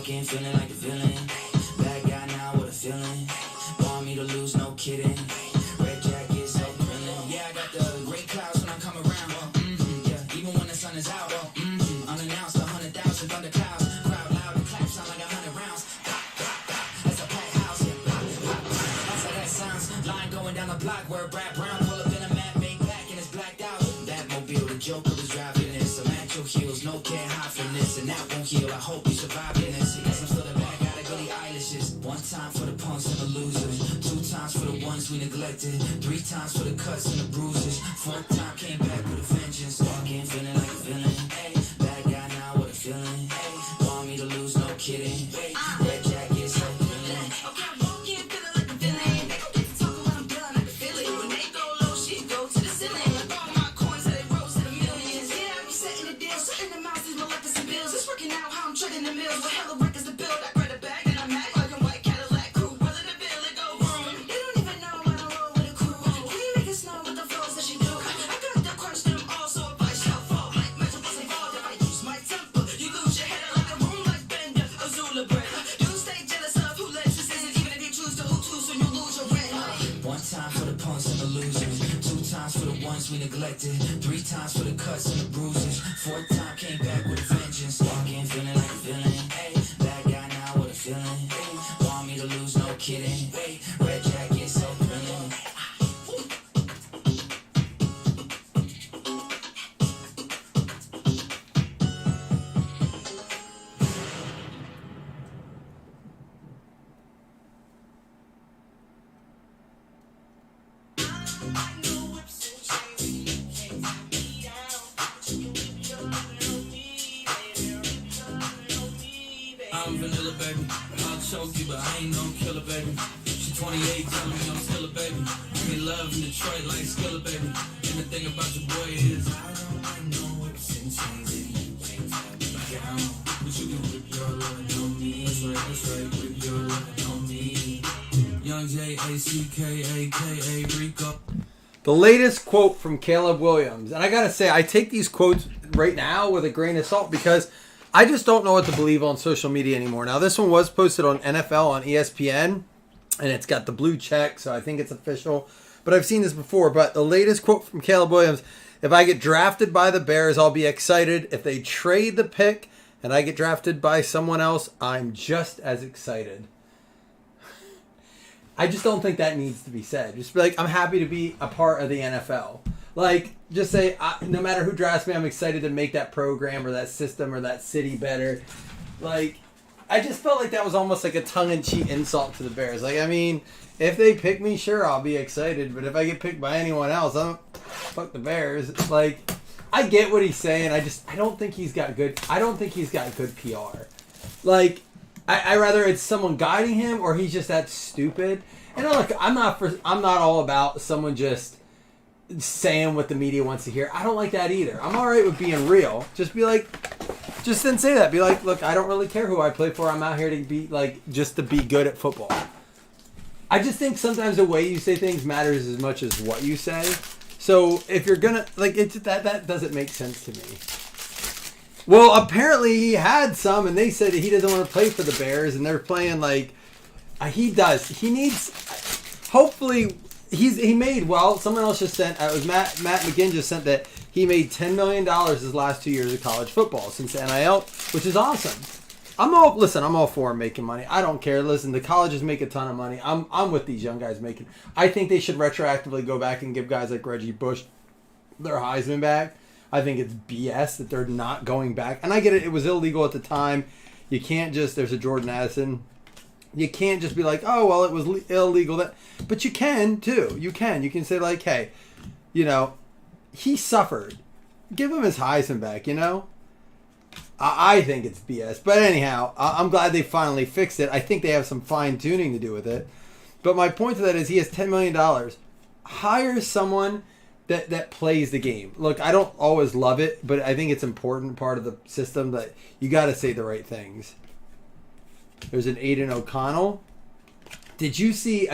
Walking, feeling like a villain. Bad guy now, what a feeling. Want me to lose, no kidding. Red jacket, so thrilling. Yeah, I got the gray clouds when I come around. Yeah, even when the sun is out. Unannounced, 100,000 thunder clouds. Crowd loud and clap sound like 100 rounds. That's a packed house. That's how that sounds. Line going down the block where Brad Brown pull up in a mad make back and it's blacked out. That mobile, the Joker was driving this. I'm at your heels, no can't hide from this. And that won't heal, I hope you survive in this. Yes, I'm still the bad guy that Billie Eilish is. One time for the punks and the losers. Two times for the ones we neglected. Three times for the cuts and the bruises. Fourth time came back with a vengeance. Walking, feeling like a villain. Bad guy now, what a feeling. Want me to lose, no kidding. Red jacket, so thrilling. Okay, I'm walking, feeling like a villain. They gon' get to talking when I'm done, I can feel it. When they go low, shit go to the ceiling. Like all my coins, they rose to the millions. Yeah, I be setting the deal, setting the mountains, these Maleficent bills. It's working out how I'm trading the mills. With hella records to build, I grab a bag and I'm act like a white Cadillac crew. Brother the bill, it go vroom. They don't even know I don't roll with a crew. Can you make it snow with the flows that she do? I got to crunch them all, so if I shall fall like metal was involved, if I use my temper, you lose your head like a moonlight bender, Azula bread. You stay jealous of who lets this isn't, even if you choose to Hutu, so you lose your rent. One time for the punks and the losers. Two times for the ones we neglected. Three times for the cuts and the bruises. Fourth time came back with a vengeance. Walking, feeling like a villain. Bad guy now, what a feeling. Want me to lose, no kidding. Red jacket, so thrilling. I'm vanilla, baby. I'll choke you, but I ain't no killer, baby. She 28, telling me I'm still a baby. Give me love in Detroit like Skilla, baby. And the thing about your boy is I don't like no whips and chains, and you can't tie me down. But you can whip your lovin' on me. That's right, whip your lovin' on me. Young Jackaka Rico. The latest quote from Caleb Williams. And I got to say, I take these quotes right now with a grain of salt because I just don't know what to believe on social media anymore. Now, this one was posted on NFL on ESPN, and it's got the blue check, so I think it's official. But I've seen this before. But the latest quote from Caleb Williams, if I get drafted by the Bears, I'll be excited. If they trade the pick and I get drafted by someone else, I'm just as excited. I just don't think that needs to be said. Just be like, I'm happy to be a part of the NFL. Like, just say, no matter who drafts me, I'm excited to make that program or that system or that city better. Like, I just felt like that was almost like a tongue-in-cheek insult to the Bears. Like, I mean, if they pick me, sure, I'll be excited. But if I get picked by anyone else, fuck the Bears. Like, I get what he's saying. I don't think he's got good PR. Like, I rather it's someone guiding him or he's just that stupid. And look, I'm not all about someone just saying what the media wants to hear. I don't like that either. I'm all right with being real. Just be like, just then say that. Be like, look, I don't really care who I play for. I'm out here to be like, just to be good at football. I just think sometimes the way you say things matters as much as what you say. So if you're gonna like, it's that doesn't make sense to me. Well, apparently he had some, and they said that he doesn't want to play for the Bears, and they're playing like he does. He needs. Hopefully, he made. Well, someone else just sent. It was Matt McGinn just sent that he made $10 million his last 2 years of college football since the NIL, which is awesome. I'm all for him making money. I don't care. Listen, the colleges make a ton of money. I'm with these young guys making. I think they should retroactively go back and give guys like Reggie Bush their Heisman back. I think it's BS that they're not going back. And I get it. It was illegal at the time. You can't just, there's a Jordan Addison. You can't just be like, oh, well, it was illegal. But you can, too. You can say, like, hey, he suffered. Give him his Heisman back, I think it's BS. But anyhow, I'm glad they finally fixed it. I think they have some fine-tuning to do with it. But my point to that is he has $10 million. Hire someone that plays the game. Look, I don't always love it, but I think it's important part of the system that you got to say the right things. There's an Aiden O'Connell. Did you see,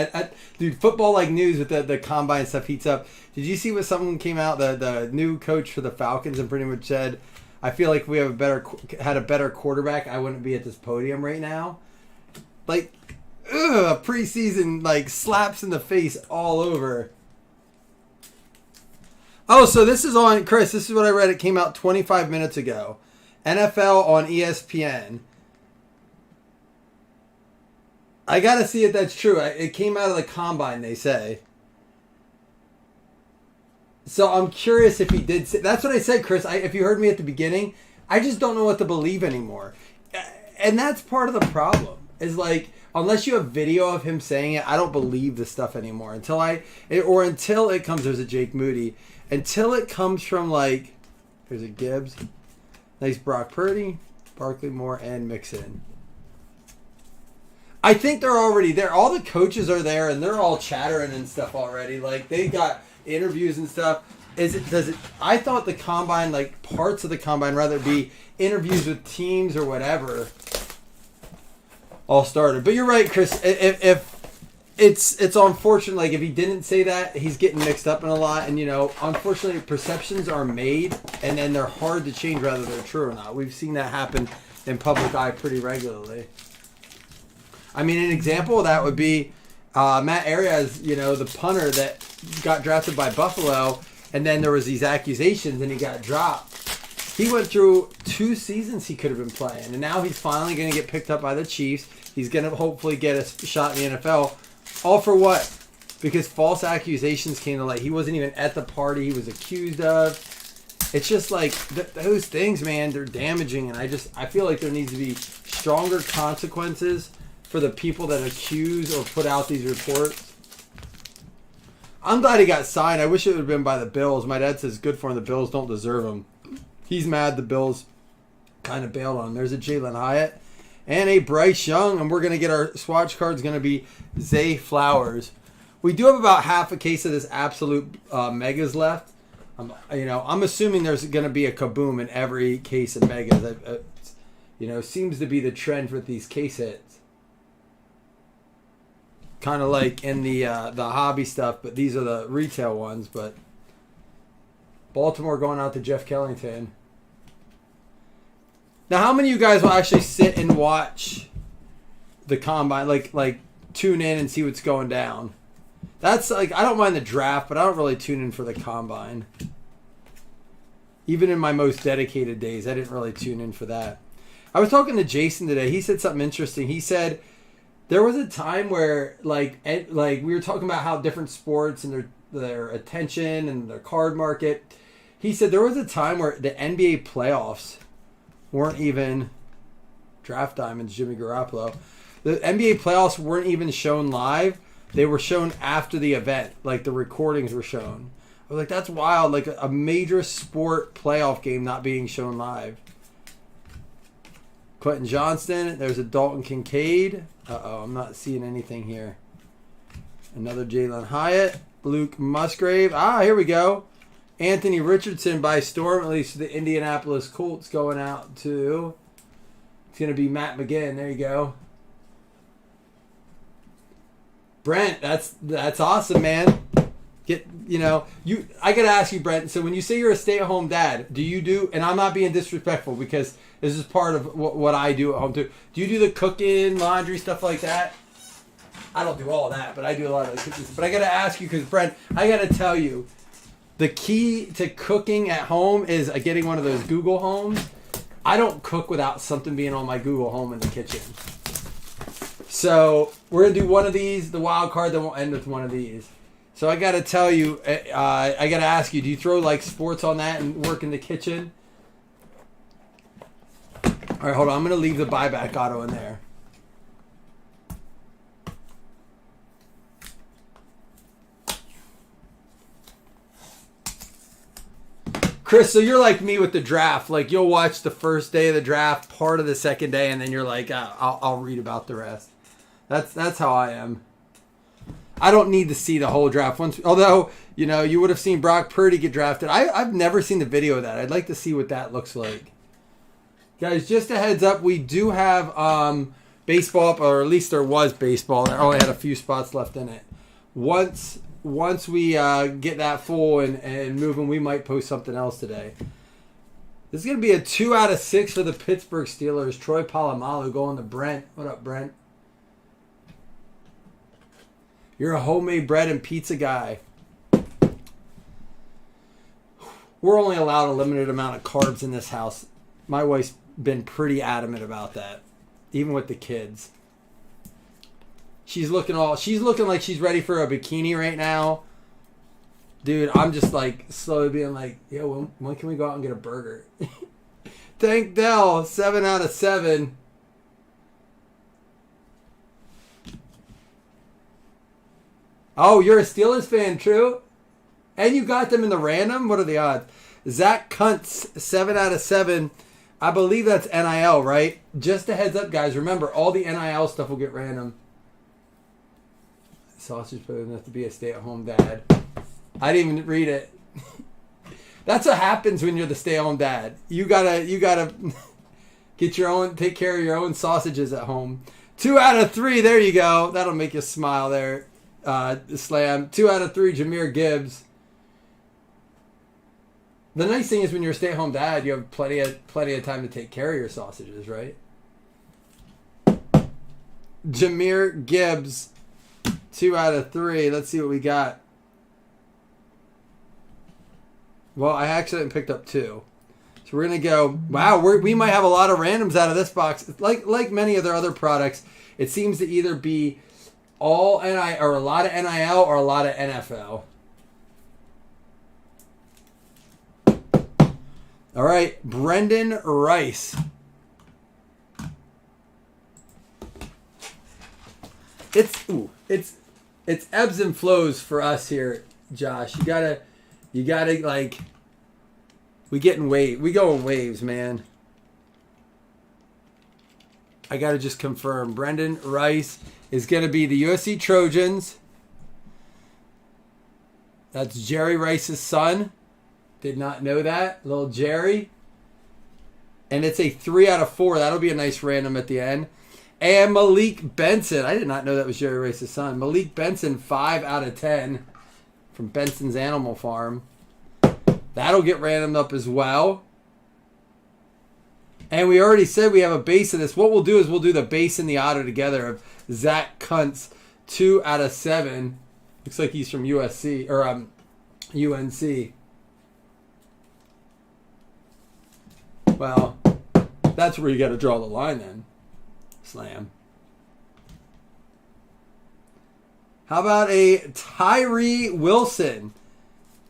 dude, football like news with the combine stuff heats up. Did you see what someone came out, the new coach for the Falcons, and pretty much said, I feel like if we have had a better quarterback, I wouldn't be at this podium right now. Like, preseason, like, slaps in the face all over. Oh, so this is on, Chris, this is what I read. It came out 25 minutes ago. NFL on ESPN. I got to see if that's true. It came out of the combine, they say. So I'm curious if he did say... That's what I said, Chris. If you heard me at the beginning, I just don't know what to believe anymore. And that's part of the problem. Is like, unless you have video of him saying it, I don't believe this stuff anymore. Until it comes... There's a Jake Moody. Until it comes from, like... There's a Gibbs. Nice Brock Purdy, Barkley Moore, and Mixon. I think they're already there. All the coaches are there, and they're all chattering and stuff already. Like, they got interviews and stuff. I thought the combine, like, parts of the combine, rather be interviews with teams or whatever, all started. But you're right, Chris. If it's unfortunate, like, if he didn't say that, he's getting mixed up in a lot. And, you know, unfortunately, perceptions are made, and then they're hard to change whether they're true or not. We've seen that happen in public eye pretty regularly. I mean, an example of that would be Matt Arias, you know, the punter that got drafted by Buffalo, and then there was these accusations, and he got dropped. He went through 2 seasons he could have been playing, and now he's finally going to get picked up by the Chiefs. He's going to hopefully get a shot in the NFL. All for what? Because false accusations came to light. He wasn't even at the party he was accused of. It's just like those things, man, they're damaging, and I feel like there needs to be stronger consequences for the people that accuse or put out these reports. I'm glad he got signed. I wish it would have been by the Bills. My dad says good for him. The Bills don't deserve him. He's mad the Bills kind of bailed on him. There's a Jalen Hyatt and a Bryce Young, and we're going to get our swatch cards going to be Zay Flowers. We do have about half a case of this absolute megas left. I'm assuming there's going to be a kaboom in every case of megas. Seems to be the trend with these case hits. Kind of like in the hobby stuff, but these are the retail ones. But Baltimore going out to Jeff Kellington. Now, how many of you guys will actually sit and watch the combine, like tune in and see what's going down? That's like, I don't mind the draft, but I don't really tune in for the combine. Even in my most dedicated days, I didn't really tune in for that. I was talking to Jason today. He said something interesting. He said there was a time where, like we were talking about how different sports and their attention and their card market. He said there was a time where the NBA playoffs weren't even draft diamonds, Jimmy Garoppolo. The NBA playoffs weren't even shown live. They were shown after the event. Like, the recordings were shown. I was like, that's wild. Like, a major sport playoff game not being shown live. Quentin Johnston. There's a Dalton Kincaid. I'm not seeing anything here. Another Jalen Hyatt. Luke Musgrave. Here we go. Anthony Richardson by storm, at least the Indianapolis Colts going out to... It's going to be Matt McGinn. There you go. Brent, that's awesome, man. I gotta ask you, Brent. So when you say you're a stay-at-home dad, do you do? And I'm not being disrespectful because this is part of what I do at home too. Do you do the cooking, laundry, stuff like that? I don't do all that, but I do a lot of the cooking. But I gotta ask you because, Brent, I gotta tell you, the key to cooking at home is getting one of those Google Homes. I don't cook without something being on my Google Home in the kitchen. So we're going to do one of these, the wild card, then we'll end with one of these. So I got to tell you, I got to ask you, do you throw like sports on that and work in the kitchen? All right, hold on. I'm going to leave the buyback auto in there. Chris, so you're like me with the draft. Like, you'll watch the first day of the draft, part of the second day, and then you're like, I'll read about the rest. That's how I am. I don't need to see the whole draft. Although, you would have seen Brock Purdy get drafted. I've never seen the video of that. I'd like to see what that looks like. Guys, just a heads up, we do have baseball up, or at least there was baseball. I only had a few spots left in it. Once we get that full and moving, we might post something else today. This is going to be a 2 out of 6 for the Pittsburgh Steelers. Troy Polamalu going to Brent. What up, Brent? You're a homemade bread and pizza guy. We're only allowed a limited amount of carbs in this house. My wife's been pretty adamant about that, even with the kids. She's looking like she's ready for a bikini right now. Dude, I'm just like slowly being like, yo, when can we go out and get a burger? Thank Dell, 7 out of 7. Oh, you're a Steelers fan, true? And you got them in the random? What are the odds? Zach Kuntz, 7 out of 7. I believe that's NIL, right? Just a heads up, guys. Remember, all the NIL stuff will get random. Sausage put enough to be a stay-at-home dad. I didn't even read it. That's what happens when you're the stay-at-home dad. You gotta get your own, take care of your own sausages at home. 2 out of 3. There you go. That'll make you smile there. Slam. 2 out of 3. Jahmyr Gibbs. The nice thing is when you're a stay-at-home dad, you have plenty of time to take care of your sausages, right? Jahmyr Gibbs. 2 out of 3. Let's see what we got. Well, I accidentally picked up 2. So we're going to go, wow, we might have a lot of randoms out of this box. Like many of their other products, it seems to either be all NIL or a lot of NIL or a lot of NFL. All right, Brendan Rice. It's ebbs and flows for us here, Josh. You gotta like, we go in waves, man. I gotta just confirm. Brendan Rice is gonna be the USC Trojans. That's Jerry Rice's son. Did not know that. Little Jerry. And it's a 3 out of 4. That'll be a nice random at the end. And Malik Benson. I did not know that was Jerry Rice's son. Malik Benson, 5 out of 10 from Benson's Animal Farm. That'll get randomed up as well. And we already said we have a base of this. What we'll do is we'll do the base and the auto together of Zach Kuntz, 2 out of 7. Looks like he's from USC or UNC. Well, that's where you got to draw the line then. Slam. How about a Tyree Wilson?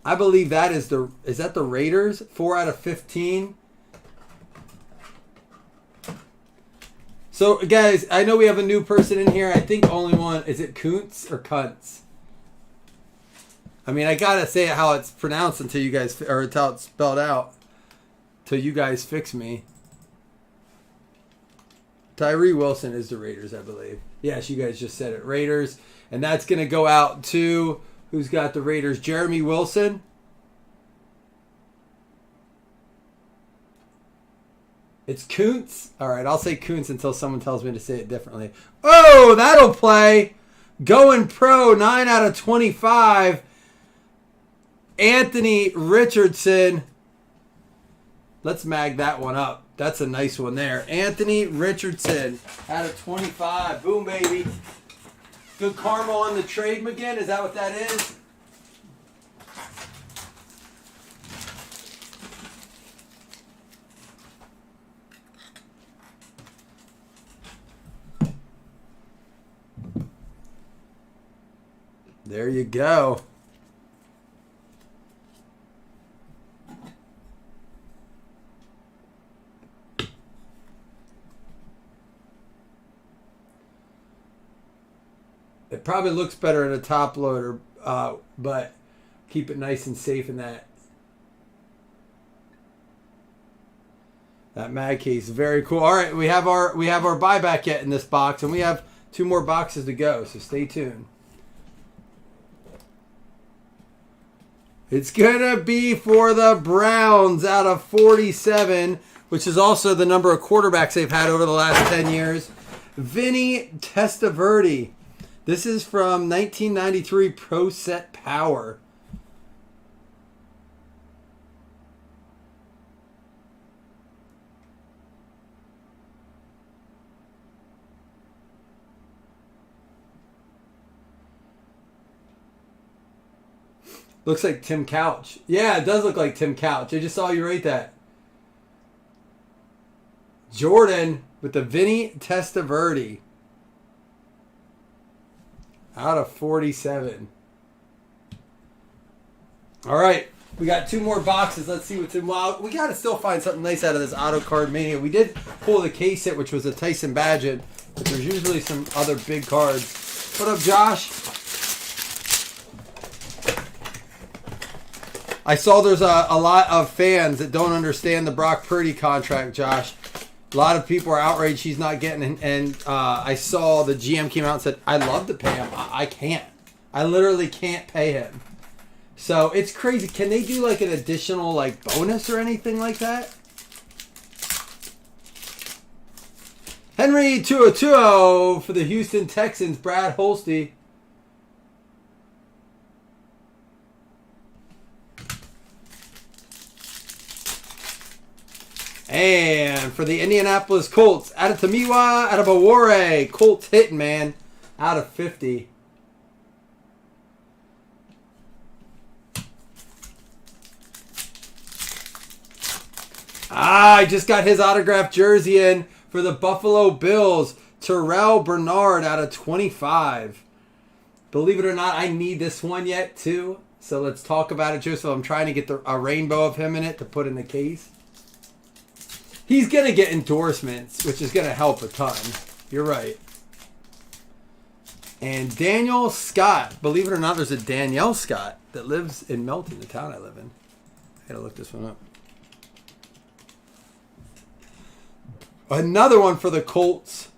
I believe that is that the Raiders? 4 out of 15. So, guys, I know we have a new person in here. I think only one. Is it Kuntz or Kuntz? I mean, I gotta say it how it's pronounced until you guys, or until it's spelled out. Till you guys fix me. Tyree Wilson is the Raiders, I believe. Yes, you guys just said it. Raiders. And that's going to go out to, who's got the Raiders? Jeremy Wilson. It's Kuntz. All right, I'll say Kuntz until someone tells me to say it differently. Oh, that'll play. Going pro, 9 out of 25. Anthony Richardson. Let's mag that one up. That's a nice one there. Anthony Richardson out of 25. Boom, baby. Good karma on the trade, McGinn. Is that what that is? There you go. It probably looks better in a top loader, but keep it nice and safe in that mag case. Very cool. All right, we have our buyback yet in this box, and we have 2 more boxes to go. So stay tuned. It's gonna be for the Browns out of 47, which is also the number of quarterbacks they've had over the last 10 years. Vinny Testaverde. This is from 1993 Pro Set Power. Looks like Tim Couch. Yeah, it does look like Tim Couch. I just saw you write that. Jordan with the Vinny Testaverde. Out of 47. All right. We got 2 more boxes. Let's see what's in. Well, we got to still find something nice out of this Auto Card Mania. We did pull the case hit, which was a Tyson Bagent, but there's usually some other big cards. What up, Josh? I saw there's a lot of fans that don't understand the Brock Purdy contract, Josh. A lot of people are outraged he's not getting, and I saw the GM came out and said, I love to pay him. I can't. I literally can't pay him. So it's crazy. Can they do like an additional like bonus or anything like that? Henry 2020 for the Houston Texans, Brad Holste. And for the Indianapolis Colts, Adetomiwa Adebawore, Colts hitting, man, out of 50. I just got his autographed jersey in for the Buffalo Bills. Terrell Bernard out of 25. Believe it or not, I need this one yet, too. So let's talk about it, Joseph. I'm trying to get a rainbow of him in it to put in the case. He's going to get endorsements, which is going to help a ton. You're right. And Daniel Scott. Believe it or not, there's a Danielle Scott that lives in Melton, the town I live in. I got to look this one up. Another one for the Colts.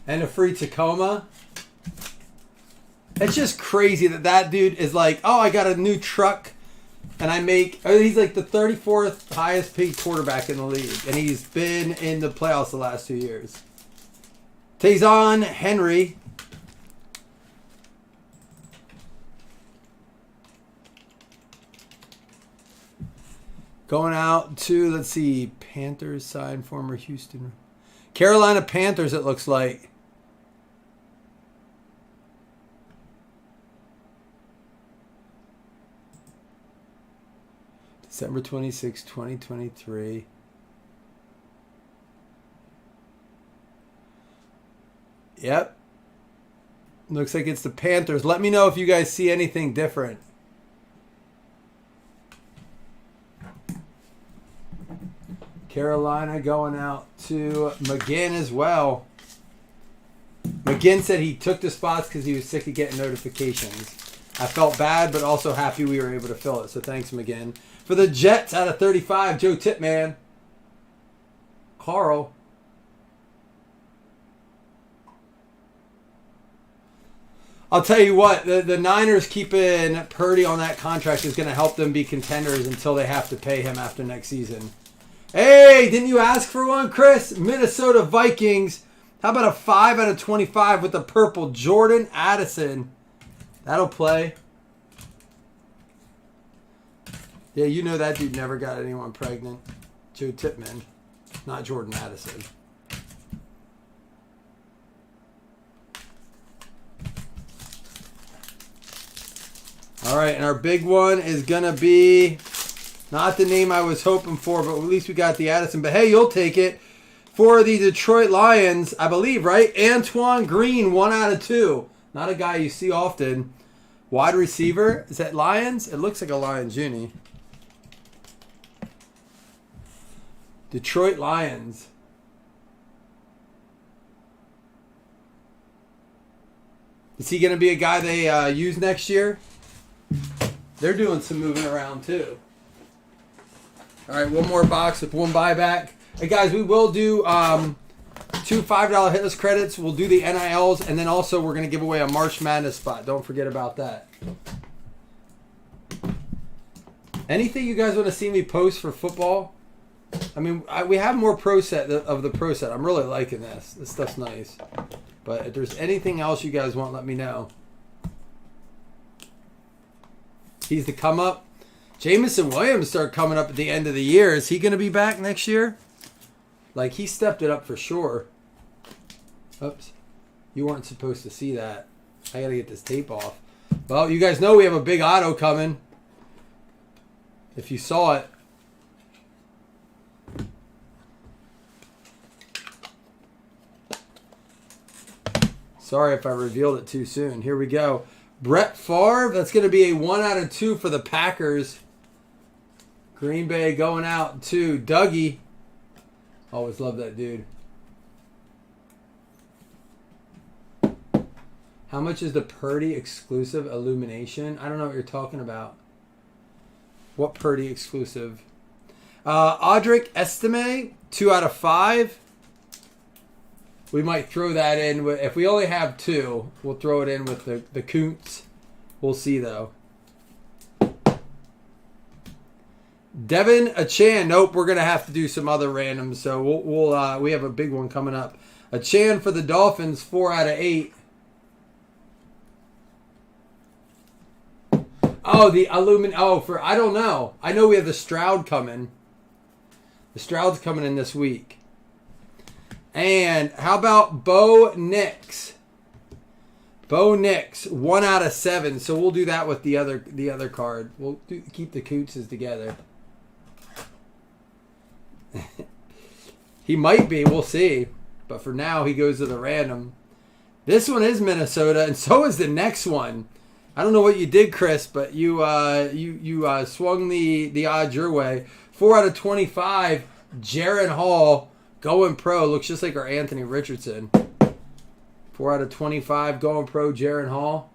And a free Tacoma. It's just crazy that dude is like, oh, I got a new truck. And I make... Oh, he's like the 34th highest paid quarterback in the league. And he's been in the playoffs the last 2 years. Tayson Henry. Going out to, let's see, Panthers signed former Houston. Carolina Panthers, it looks like. December 26, 2023. Yep. Looks like it's the Panthers. Let me know if you guys see anything different. Carolina going out to McGinn as well. McGinn said he took the spots because he was sick of getting notifications. I felt bad, but also happy we were able to fill it. So thanks, McGinn. For the Jets out of 35, Joe Tipman. Carl. I'll tell you what, the Niners keeping Purdy on that contract is going to help them be contenders until they have to pay him after next season. Hey, didn't you ask for one, Chris? Minnesota Vikings. How about a 5 out of 25 with the purple? Jordan Addison. That'll play. Yeah, you know that dude never got anyone pregnant. Joe Tipman, not Jordan Addison. All right, and our big one is going to be... Not the name I was hoping for, but at least we got the Addison. But hey, you'll take it. For the Detroit Lions, I believe, right? Antoine Green, 1 out of 2. Not a guy you see often. Wide receiver. Is that Lions? It looks like a Lions uni. Detroit Lions. Is he going to be a guy they use next year? They're doing some moving around too. All right, one more box with one buyback. Hey, guys, we will do 2 $5 hitless credits. We'll do the NILs, and then also we're going to give away a March Madness spot. Don't forget about that. Anything you guys want to see me post for football? I mean, we have more pro set of the pro set. I'm really liking this. This stuff's nice. But if there's anything else you guys want, let me know. He's the come up. Jamison Williams start coming up at the end of the year. Is he going to be back next year? Like, he stepped it up for sure. Oops. You weren't supposed to see that. I got to get this tape off. Well, you guys know we have a big auto coming. If you saw it. Sorry if I revealed it too soon. Here we go. Brett Favre. That's going to be a 1 out of 2 for the Packers. Green Bay going out to Dougie. Always love that dude. How much is the Purdy exclusive illumination? I don't know what you're talking about. What Purdy exclusive? Audric Estime, 2 out of 5. We might throw that in. If we only have 2, we'll throw it in with the Kuntz. We'll see, though. Devin Achan. Nope, we're going to have to do some other randoms. So we have a big one coming up. Achan for the Dolphins, 4 out of 8. Oh, the I don't know. I know we have the Stroud coming. The Stroud's coming in this week. And how about Bo Nix? Bo Nix, 1 out of 7. So we'll do that with the other card. We'll keep the Cootses together. He might be. We'll see. But for now, he goes to the random. This one is Minnesota, and so is the next one. I don't know what you did, Chris, but you swung the odds your way. 4 out of 25. Jaron Hall going pro. Looks just like our Anthony Richardson. 4 out of 25 going pro. Jaron Hall.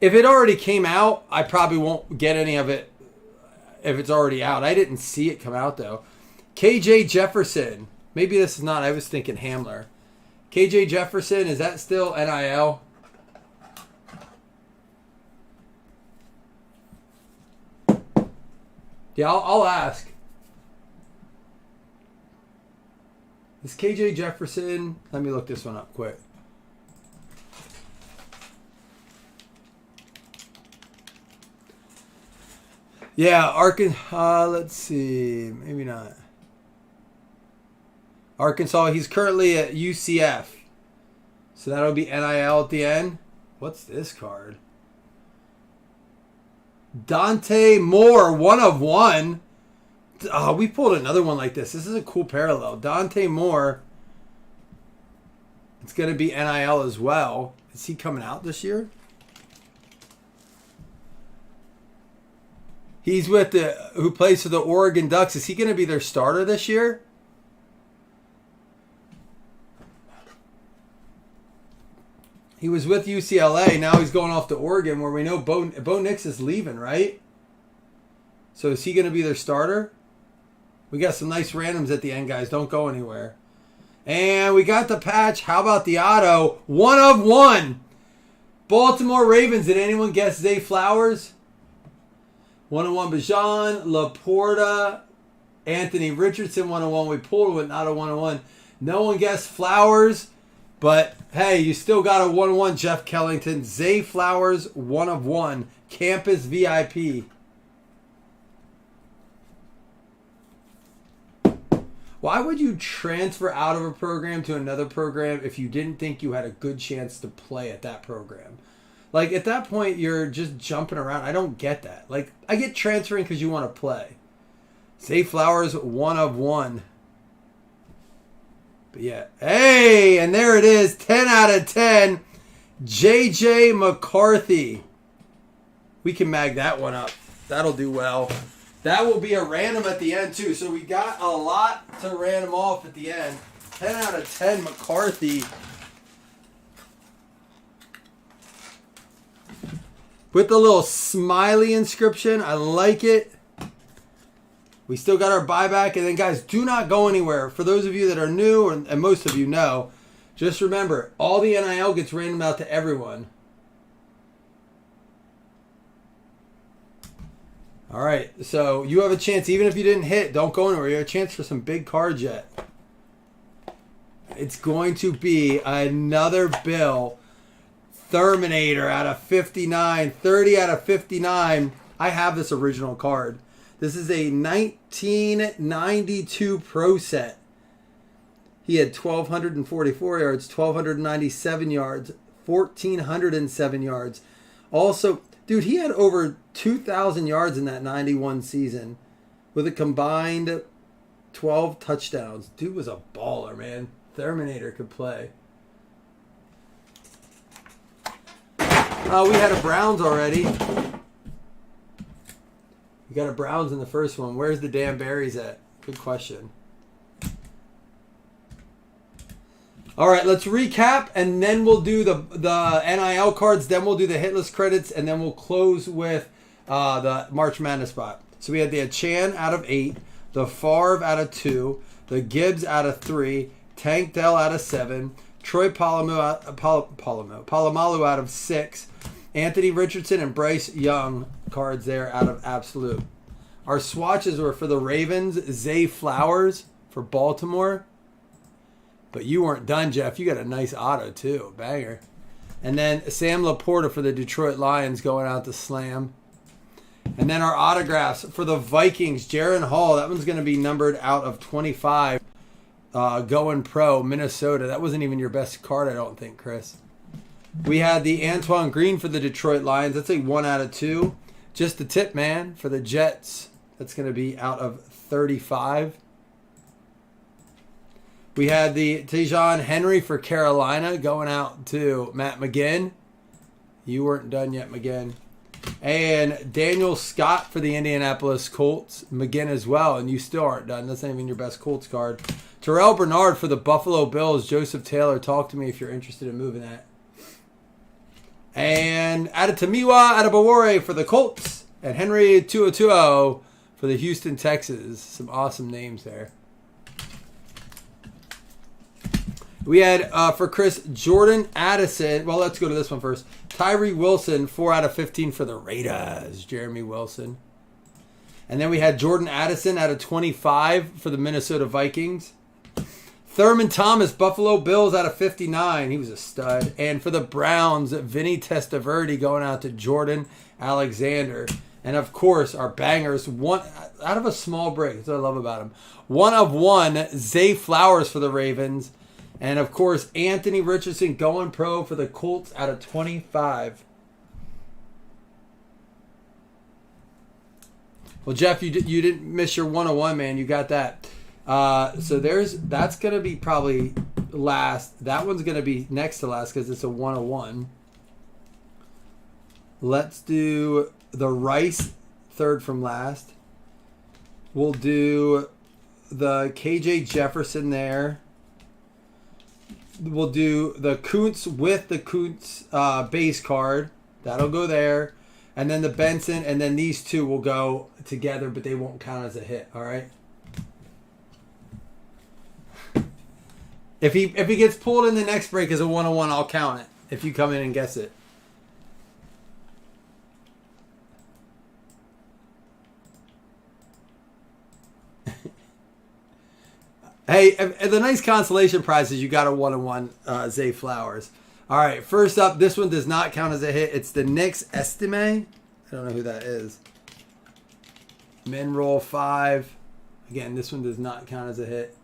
If it already came out, I probably won't get any of it if it's already out. I didn't see it come out, though. KJ Jefferson. Maybe this is not. I was thinking Hamler. KJ Jefferson, is that still NIL? Yeah, I'll ask. Is KJ Jefferson... Let me look this one up quick. Yeah, Arkansas... let's see. Maybe not. Arkansas, he's currently at UCF. So that'll be NIL at the end. What's this card? Dante Moore, 1 of 1. Oh, we pulled another one like this. This is a cool parallel. Dante Moore. It's going to be NIL as well. Is he coming out this year? He's with who plays for the Oregon Ducks. Is he going to be their starter this year? He was with UCLA. Now he's going off to Oregon, where we know Bo Nix is leaving, right? So is he going to be their starter? We got some nice randoms at the end, guys. Don't go anywhere. And we got the patch. How about the auto? 1 of 1. Baltimore Ravens. Did anyone guess Zay Flowers? 1 of 1. Bijan, Laporta, Anthony Richardson. 1 of 1. We pulled with not a 1 of 1. No one guessed Flowers. But, hey, you still got a 1 of 1, Jeff Kellington. Zay Flowers, 1 of 1. Campus VIP. Why would you transfer out of a program to another program if you didn't think you had a good chance to play at that program? Like, at that point, you're just jumping around. I don't get that. Like, I get transferring because you want to play. Zay Flowers, 1 of 1. But yeah, hey, and there it is, 10 out of 10. J.J. McCarthy. We can mag that one up. That'll do well. That will be a random at the end, too. So we got a lot to random off at the end. 10 out of 10, McCarthy. With the little smiley inscription. I like it. We still got our buyback. And then, guys, do not go anywhere. For those of you that are new, and most of you know, just remember, all the NIL gets random out to everyone. All right, so you have a chance. Even if you didn't hit, don't go anywhere. You have a chance for some big cards yet. It's going to be another bill Terminator out of 59. 30 out of 59. I have this original card. This is a 1992 Pro set. He had 1,244 yards, 1,297 yards, 1,407 yards. Also, dude, he had over 2,000 yards in that 91 season with a combined 12 touchdowns. Dude was a baller, man. Terminator could play. We had a Browns already. We got a Browns in the first one. Where's the damn berries at? Good question. All right, let's recap, and then we'll do the NIL cards. Then we'll do the hitless credits, and then we'll close with the March Madness spot. So we had the Chan out of 8, the Favre out of 2, the Gibbs out of 3, Tank Dell out of 7, Troy Polamalu out of 6, Anthony Richardson and Bryce Young cards there out of Absolute. Our swatches were for the Ravens, Zay Flowers for Baltimore. But you weren't done, Jeff. You got a nice auto, too. Banger. And then Sam Laporta for the Detroit Lions going out to Slam. And then our autographs for the Vikings, Jaron Hall. That one's going to be numbered out of 25. Going pro, Minnesota. That wasn't even your best card, I don't think, Chris. We had the Antoine Green for the Detroit Lions. That's a 1 out of 2. Just the tip, man, for the Jets. That's going to be out of 35. We had the Tejon Henry for Carolina going out to Matt McGinn. You weren't done yet, McGinn. And Daniel Scott for the Indianapolis Colts. McGinn as well, and you still aren't done. That's not even your best Colts card. Terrell Bernard for the Buffalo Bills. Joseph Taylor, talk to me if you're interested in moving that. And Adetomiwa Adebawore for the Colts. And Henry Tuotuo for the Houston Texans. Some awesome names there. We had, for Chris, Jordan Addison. Well, let's go to this one first. Tyree Wilson, 4 out of 15 for the Raiders. Jeremy Wilson. And then we had Jordan Addison out of 25 for the Minnesota Vikings. Thurman Thomas, Buffalo Bills out of 59. He was a stud. And for the Browns, Vinny Testaverde going out to Jordan Alexander. And, of course, our bangers, one out of a small break. That's what I love about him. 1 of 1, Zay Flowers for the Ravens. And, of course, Anthony Richardson going pro for the Colts out of 25. Well, Jeff, you didn't miss your 101, man. You got that. So that's going to be probably last. That one's going to be next to last because it's a 101. Let's do the Rice, third from last. We'll do the KJ Jefferson there. We'll do the Kuntz with the Kuntz base card. That'll go there. And then the Benson, and then these two will go together, but they won't count as a hit, all right? If he gets pulled in the next break as a 101, I'll count it. If you come in and guess it. Hey, the nice consolation prize is you got a 101 Zay Flowers. All right, first up, this one does not count as a hit. It's the Knicks Estime. I don't know who that is. Men roll 5. Again, this one does not count as a hit.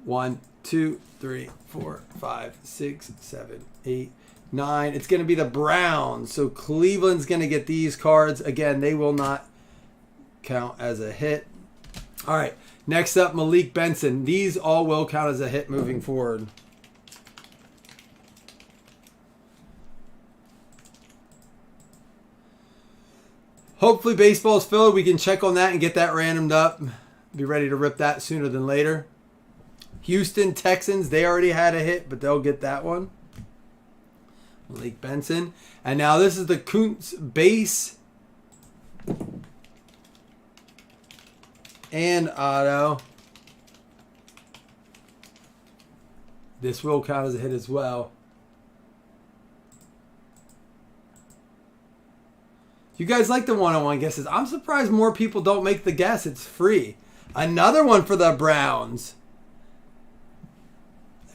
1, 2, 3, 4, 5, 6, 7, 8, 9. It's going to be the Browns. So Cleveland's going to get these cards. Again, they will not count as a hit. All right, next up, Malik Benson. These all will count as a hit moving forward. Hopefully baseball's filled. We can check on that and get that randomed up. Be ready to rip that sooner than later. Houston Texans, they already had a hit, but they'll get that one. Malik Benson. And now this is the Kuntz base. And auto. This will count as a hit as well. You guys like the 101 guesses. I'm surprised more people don't make the guess. It's free. Another one for the Browns.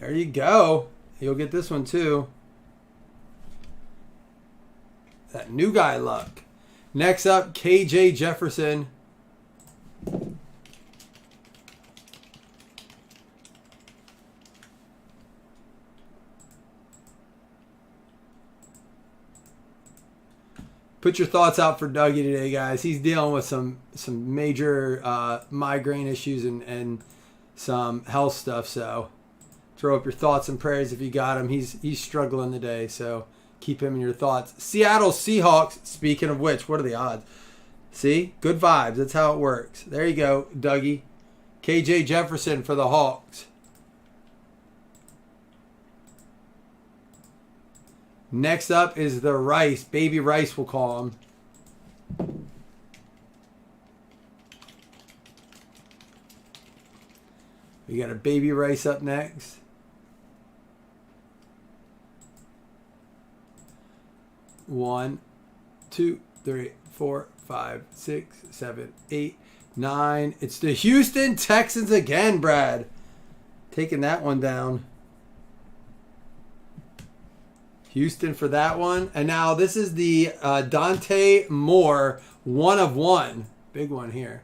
There you go. You'll get this one too. That new guy luck. Next up, KJ Jefferson. Put your thoughts out for Dougie today, guys. He's dealing with some major migraine issues and some health stuff. So throw up your thoughts and prayers if you got him. He's struggling today, so keep him in your thoughts. Seattle Seahawks. Speaking of which, what are the odds? See, good vibes. That's how it works. There you go, Dougie. KJ Jefferson for the Hawks. Next up is the Rice. Baby Rice, we'll call him. We got a Baby Rice up next. One, 2, 3, 4, 5, 6, 7, 8, 9. It's the Houston Texans again, Brad. Taking that one down. Houston for that one. And now this is the Dante Moore 1 of 1. Big one here.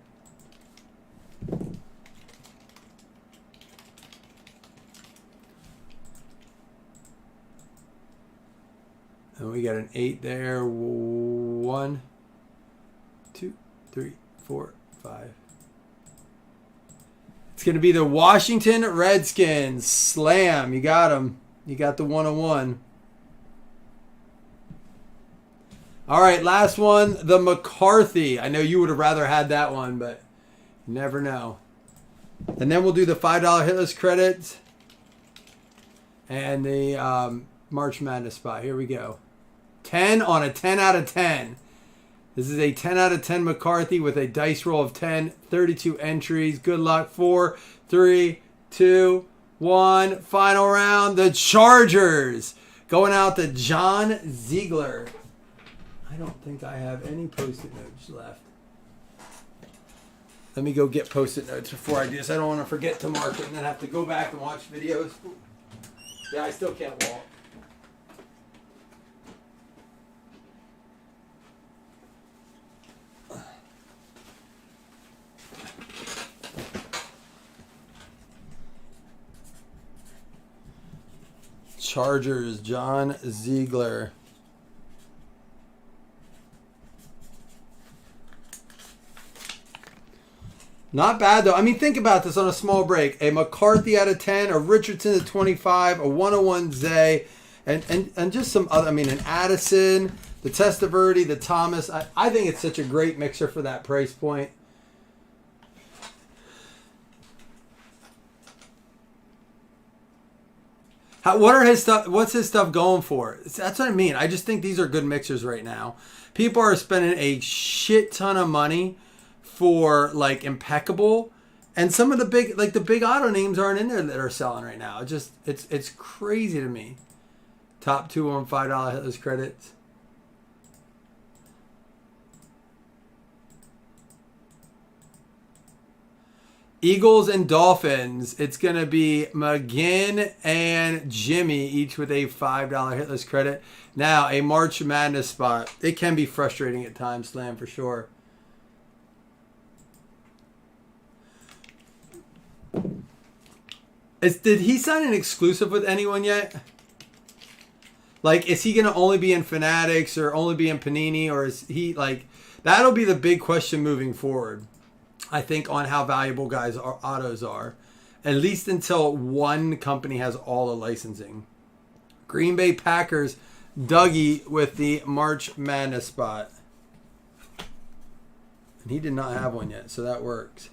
And we got an 8 there. 1, 2, 3, 4, 5. It's going to be the Washington Redskins. Slam. You got them. You got the 101. All right, last one, the McCarthy. I know you would have rather had that one, but you never know. And then we'll do the $5 hitless credits and the March Madness spot. Here we go. 10 on a 10 out of 10. This is a 10 out of 10 McCarthy with a dice roll of 10, 32 entries. Good luck. 4, 3, 2, 1. Final round. The Chargers going out to John Ziegler. I don't think I have any Post-it notes left. Let me go get Post-it notes before I do this. I don't want to forget to mark it and then have to go back and watch videos. Yeah, I still can't walk. Chargers, John Ziegler. Not bad, though. I mean, think about this on a small break. A McCarthy out of 10, a Richardson at 25, a 101 Zay, and just some other, I mean, an Addison, the Testaverde, the Thomas. I think it's such a great mixer for that price point. What's his stuff going for? That's what I mean. I just think these are good mixers right now. People are spending a shit ton of money for like impeccable, and some of the big auto names aren't in there that are selling right now. It's crazy to me. Top 2 on $5 hitless credits. Eagles and Dolphins. It's gonna be McGinn and Jimmy, each with a $5 hitless credit. Now a March Madness spot. It can be frustrating at times, Slam, for sure. Did he sign an exclusive with anyone yet? Like, is he going to only be in Fanatics or only be in Panini? Or is he, like, that'll be the big question moving forward, I think, on how valuable guys' autos are. At least until one company has all the licensing. Green Bay Packers, Dougie with the March Madness spot. And he did not have one yet, so that works.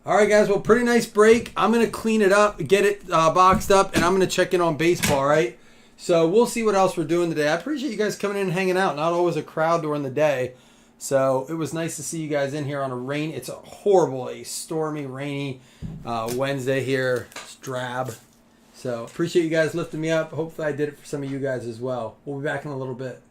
All right, guys. Well, pretty nice break. I'm going to clean it up, get it boxed up, and I'm going to check in on baseball, all right? So we'll see what else we're doing today. I appreciate you guys coming in and hanging out. Not always a crowd during the day. So it was nice to see you guys in here on it's a stormy, rainy Wednesday here. It's drab. So appreciate you guys lifting me up. Hopefully I did it for some of you guys as well. We'll be back in a little bit.